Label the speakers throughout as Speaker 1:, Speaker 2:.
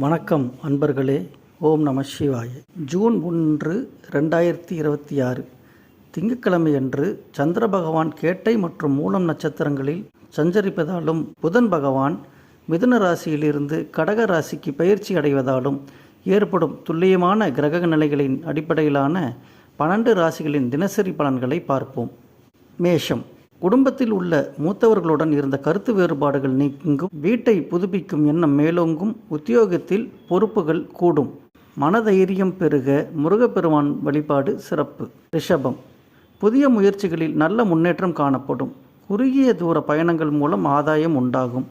Speaker 1: வணக்கம் அன்பர்களே. ஓம் நம சிவாய. ஜூன் 1, 2026 திங்கட்கிழமையன்று சந்திர பகவான் கேட்டை மற்றும் மூலம் நட்சத்திரங்களில் சஞ்சரிப்பதாலும் புதன் பகவான் மிதுன ராசியிலிருந்து கடக ராசிக்கு பயிற்சி அடைவதாலும் ஏற்படும் துல்லியமான கிரக நிலைகளின் அடிப்படையிலான 12 ராசிகளின் தினசரி பலன்களை பார்ப்போம். மேஷம். குடும்பத்தில் உள்ள மூத்தவர்களுடன் இருந்த கருத்து வேறுபாடுகள் நீங்கும், வீட்டை புதுப்பிக்கும் எண்ணம் மேலோங்கும், உத்தியோகத்தில் பொறுப்புகள் கூடும், மனதைரியம் பெருக முருகப்பெருமான் வழிபாடு சிறப்பு. ரிஷபம். புதிய முயற்சிகளில் நல்ல முன்னேற்றம் காணப்படும், குறுகிய தூர பயணங்கள் மூலம் ஆதாயம் உண்டாகும்,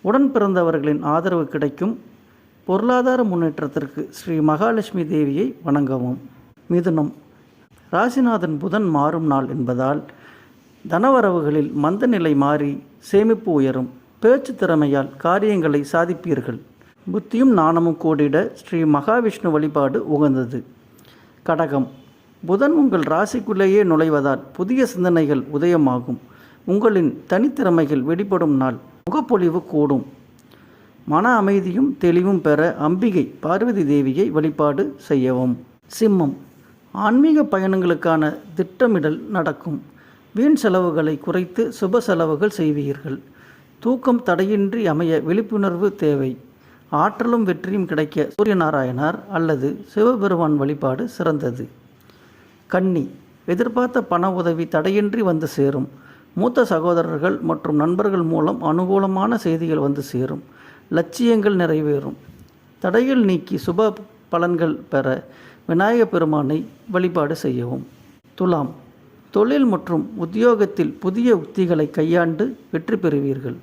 Speaker 1: உடன் பிறந்தவர்களின் ஆதரவு கிடைக்கும், பொருளாதார முன்னேற்றத்திற்கு ஸ்ரீ மகாலட்சுமி தேவியை வணங்கவும். மிதுனம். ராசிநாதன் புதன் மாறும் நாள் என்பதால் தனவரவுகளில் மந்த நிலை மாறி சேமிப்பு உயரும், பேச்சு திறமையால் காரியங்களை சாதிப்பீர்கள், புத்தியும் நாணமும் கூடிட ஸ்ரீ மகாவிஷ்ணு வழிபாடு உகந்தது. கடகம். புதன் உங்கள் ராசிக்குள்ளேயே நுழைவதால் புதிய சிந்தனைகள் உதயமாகும், உங்களின் தனித்திறமைகள் வெளிப்படும் நாள், முகப்பொழிவு கூடும், மன அமைதியும் தெளிவும் பெற அம்பிகை பார்வதி தேவியை வழிபாடு செய்யவும். சிம்மம். ஆன்மீக பயணங்களுக்கான திட்டமிடல் நடக்கும், வீண் செலவுகளை குறைத்து சுப செலவுகள் செய்வீர்கள், தூக்கம் தடையின்றி அமைய விழிப்புணர்வு தேவை, ஆற்றலும் வெற்றியும் கிடைக்க சூரியநாராயணர் அல்லது சிவபெருமான் வழிபாடு சிறந்தது. கன்னி. எதிர்பார்த்த பண உதவி தடையின்றி வந்து சேரும், மூத்த சகோதரர்கள் மற்றும் நண்பர்கள் மூலம் அனுகூலமான செய்திகள் வந்து சேரும், லட்சியங்கள் நிறைவேறும், தடைகள் நீக்கி சுப பலன்கள் பெற விநாயகப் பெருமானை வழிபாடு செய்யவும். துலாம். தொழில் மற்றும் உத்தியோகத்தில் புதிய உத்திகளை கையாண்டு வெற்றி பெறுவீர்கள்,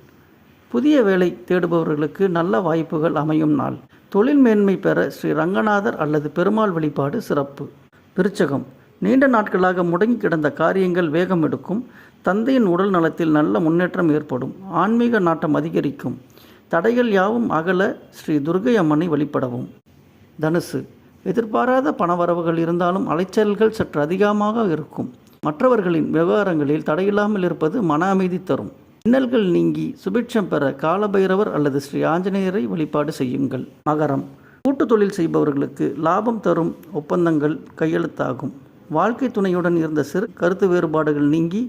Speaker 1: புதிய வேலை தேடுபவர்களுக்கு நல்ல வாய்ப்புகள் அமையும் நாள், தொழில் மேன்மை பெற ஸ்ரீ ரங்கநாதர் அல்லது பெருமாள் வழிபாடு சிறப்பு. விருச்சகம். நீண்ட நாட்களாக முடங்கி கிடந்த காரியங்கள் வேகம் எடுக்கும், தந்தையின் உடல் நலத்தில் நல்ல முன்னேற்றம் ஏற்படும், ஆன்மீக நாட்டம் அதிகரிக்கும், தடைகள் யாவும் அகல ஸ்ரீ துர்க்கை அம்மனை வழிபடவும். தனுசு. எதிர்பாராத பணவரவுகள் இருந்தாலும் அலைச்சல்கள் சற்று அதிகமாக இருக்கும், மற்றவர்களின் விவகாரங்களில் தடையில்லாமல் இருப்பது மன அமைதி தரும், இன்னல்கள் நீங்கி சுபிட்சம் பெற காலபைரவர் அல்லது ஸ்ரீ ஆஞ்சநேயரை வழிபாடு செய்யுங்கள். மகரம். கூட்டு தொழில் செய்பவர்களுக்கு லாபம் தரும் ஒப்பந்தங்கள் கையெழுத்தாகும், வாழ்க்கை துணையுடன் இருந்த சிறு கருத்து வேறுபாடுகள் நீங்கி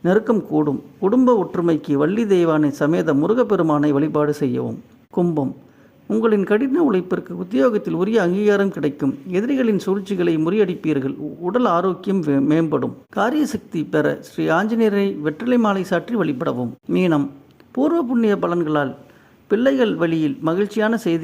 Speaker 1: நெருக்கம் கூடும், குடும்ப ஒற்றுமைக்கு வள்ளி தெய்வானை சமேத முருகப்பெருமானை வழிபாடு செய்யவும். கும்பம். உங்களின் கடின உழைப்பிற்கு உத்தியோகத்தில் உரிய அங்கீகாரம் கிடைக்கும், எதிரிகளின் சூழ்ச்சிகளை முறியடிப்பீர்கள், உடல் ஆரோக்கியம் மேம்படும், காரிய சக்தி பெற ஸ்ரீ ஆஞ்சநேயரை வெற்றிலை மாலை சாற்றி வழிபடவும். மீனம். பூர்வ புண்ணிய பலன்களால் பிள்ளைகள் வழியில் மகிழ்ச்சியான செய்தி